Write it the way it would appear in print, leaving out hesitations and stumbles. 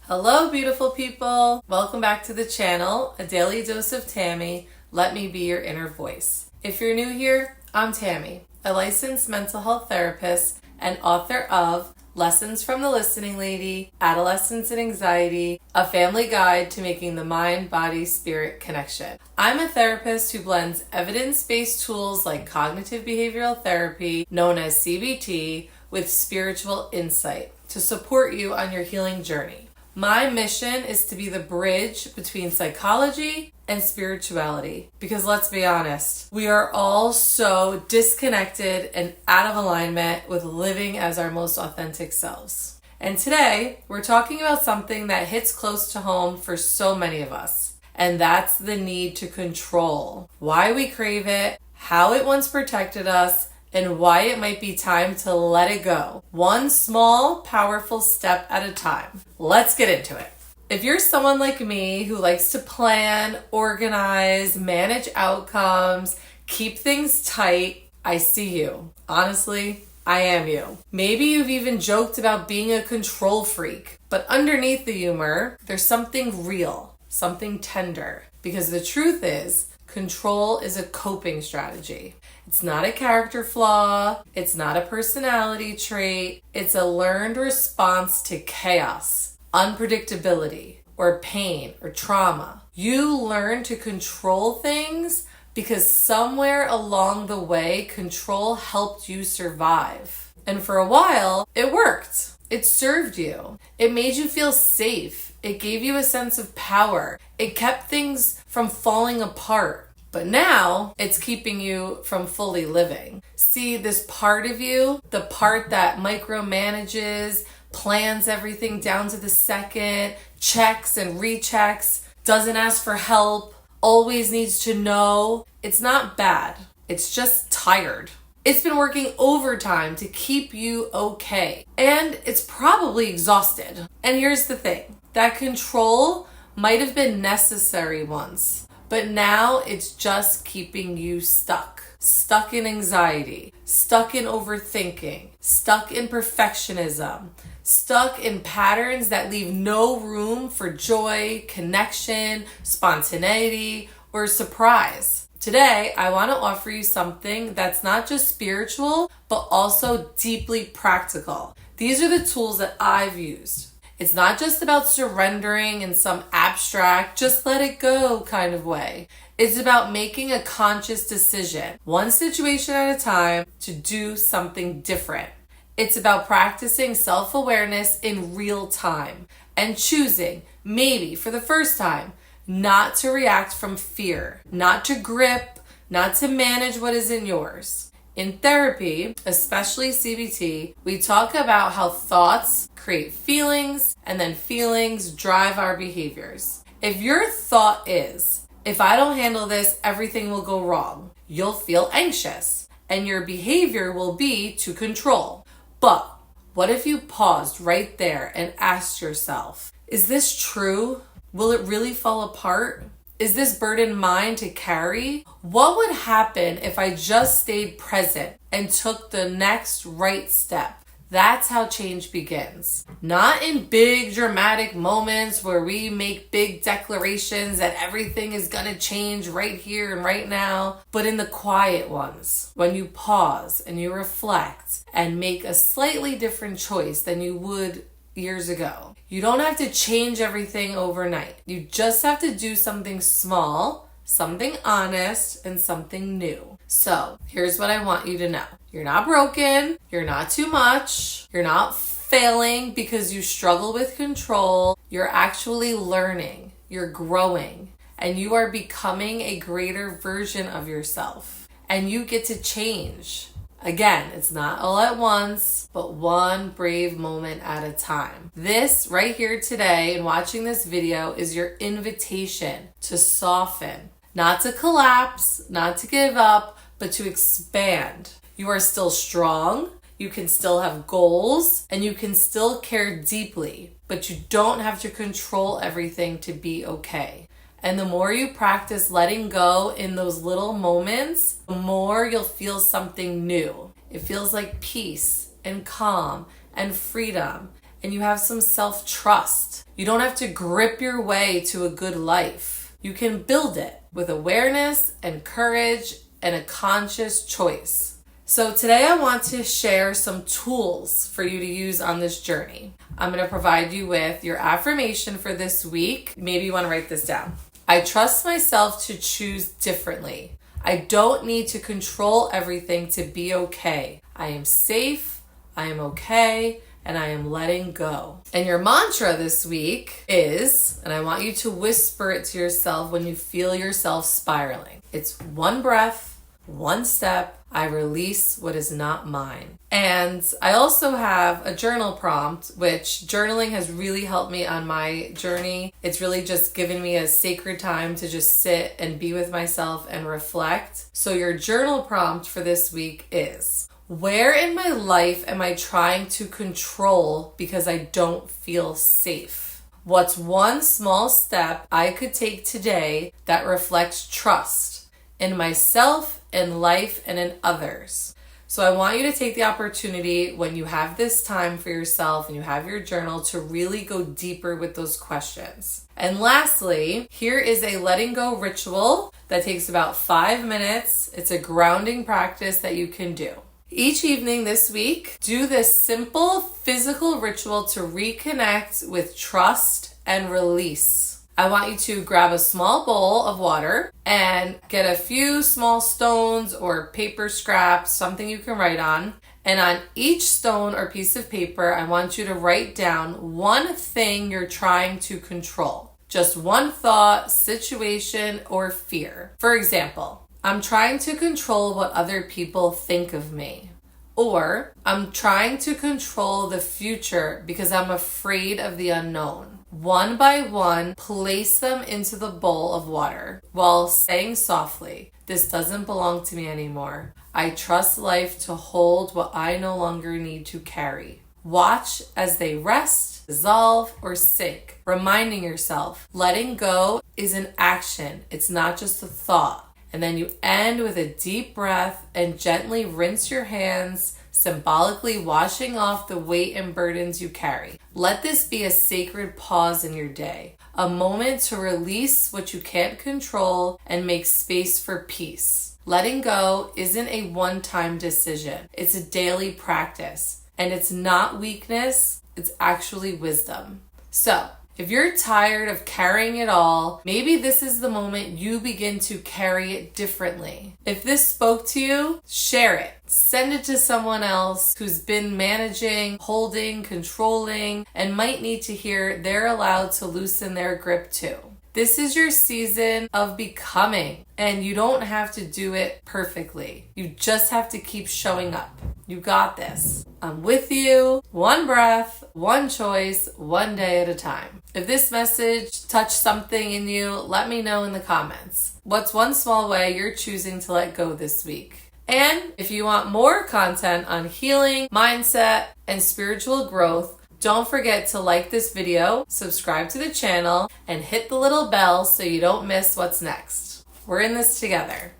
Hello, beautiful people. Welcome back to the channel, A Daily Dose of Tammy. Let me be your inner voice. If you're new here, I'm Tammy, a licensed mental health therapist and author of Lessons from the Listening Lady, Adolescence and Anxiety, a family guide to making the mind-body-spirit connection. I'm a therapist who blends evidence-based tools like cognitive behavioral therapy, known as CBT, with spiritual insight to support you on your healing journey. My mission is to be the bridge between psychology and spirituality, because let's be honest, we are all so disconnected and out of alignment with living as our most authentic selves. And today, we're talking about something that hits close to home for so many of us, and that's the need to control. Why we crave it, how it once protected us, and why it might be time to let it go. One small, powerful step at a time. Let's get into it. If you're someone like me who likes to plan, organize, manage outcomes, keep things tight, I see you. Honestly, I am you. Maybe you've even joked about being a control freak, but underneath the humor, there's something real, something tender. Because the truth is, control is a coping strategy. It's not a character flaw. It's not a personality trait. It's a learned response to chaos, unpredictability, or pain, or trauma. You learn to control things because somewhere along the way, control helped you survive. And for a while, it worked. It served you. It made you feel safe. It gave you a sense of power. It kept things from falling apart. But now it's keeping you from fully living. See, this part of you, the part that micromanages, plans everything down to the second, checks and rechecks, doesn't ask for help, always needs to know, it's not bad. It's just tired. It's been working overtime to keep you okay. And it's probably exhausted. And here's the thing, that control might have been necessary once. But now it's just keeping you stuck. Stuck in anxiety, stuck in overthinking, stuck in perfectionism, stuck in patterns that leave no room for joy, connection, spontaneity, or surprise. Today, I want to offer you something that's not just spiritual, but also deeply practical. These are the tools that I've used. It's not just about surrendering in some abstract, just let it go kind of way. It's about making a conscious decision, one situation at a time, to do something different. It's about practicing self-awareness in real time and choosing, maybe for the first time, not to react from fear, not to grip, not to manage what isn't yours. In therapy, especially CBT, we talk about how thoughts create feelings and then feelings drive our behaviors. If your thought is, if I don't handle this, everything will go wrong, you'll feel anxious and your behavior will be to control. But what if you paused right there and asked yourself, is this true? Will it really fall apart? Is this burden mine to carry? What would happen if I just stayed present and took the next right step? That's how change begins. Not in big dramatic moments where we make big declarations that everything is gonna change right here and right now, but in the quiet ones, when you pause and you reflect and make a slightly different choice than you would years ago. You don't have to change everything overnight. You just have to do something small, something honest, and something new. So here's what I want you to know. You're not broken. You're not too much. You're not failing because you struggle with control. You're actually learning. You're growing. And you are becoming a greater version of yourself. And you get to change. Again, it's not all at once, but one brave moment at a time. This right here today and watching this video is your invitation to soften, not to collapse, not to give up, but to expand. You are still strong, you can still have goals, and you can still care deeply, but you don't have to control everything to be okay. And the more you practice letting go in those little moments, the more you'll feel something new. It feels like peace and calm and freedom and you have some self-trust. You don't have to grip your way to a good life. You can build it with awareness and courage and a conscious choice. So today I want to share some tools for you to use on this journey. I'm going to provide you with your affirmation for this week. Maybe you want to write this down. I trust myself to choose differently. I don't need to control everything to be okay. I am safe, I am okay, and I am letting go. And your mantra this week is, and I want you to whisper it to yourself when you feel yourself spiraling. It's one breath, one step, I release what is not mine. And I also have a journal prompt, which journaling has really helped me on my journey. It's really just given me a sacred time to just sit and be with myself and reflect. So your journal prompt for this week is, where in my life am I trying to control because I don't feel safe? What's one small step I could take today that reflects trust in myself, in life, and in others? So I want you to take the opportunity when you have this time for yourself and you have your journal to really go deeper with those questions. And lastly, here is a letting go ritual that takes about 5 minutes. It's a grounding practice that you can do. Each evening this week, do this simple physical ritual to reconnect with trust and release. I want you to grab a small bowl of water and get a few small stones or paper scraps, something you can write on. And on each stone or piece of paper, I want you to write down one thing you're trying to control. Just one thought, situation, or fear. For example, I'm trying to control what other people think of me. Or I'm trying to control the future because I'm afraid of the unknown. One by one, place them into the bowl of water while saying softly, this doesn't belong to me anymore. I trust life to hold what I no longer need to carry. Watch as they rest, dissolve, or sink, reminding yourself, letting go is an action. It's not just a thought. And then you end with a deep breath and gently rinse your hands, symbolically washing off the weight and burdens you carry. Let this be a sacred pause in your day, a moment to release what you can't control and make space for peace. Letting go isn't a one-time decision. It's a daily practice, and it's not weakness, it's actually wisdom. So, if you're tired of carrying it all, maybe this is the moment you begin to carry it differently. If this spoke to you, share it. Send it to someone else who's been managing, holding, controlling, and might need to hear they're allowed to loosen their grip too. This is your season of becoming, and you don't have to do it perfectly. You just have to keep showing up. You got this. I'm with you. One breath, one choice, one day at a time. If this message touched something in you, let me know in the comments. What's one small way you're choosing to let go this week? And if you want more content on healing, mindset, and spiritual growth, don't forget to like this video, subscribe to the channel, and hit the little bell so you don't miss what's next. We're in this together.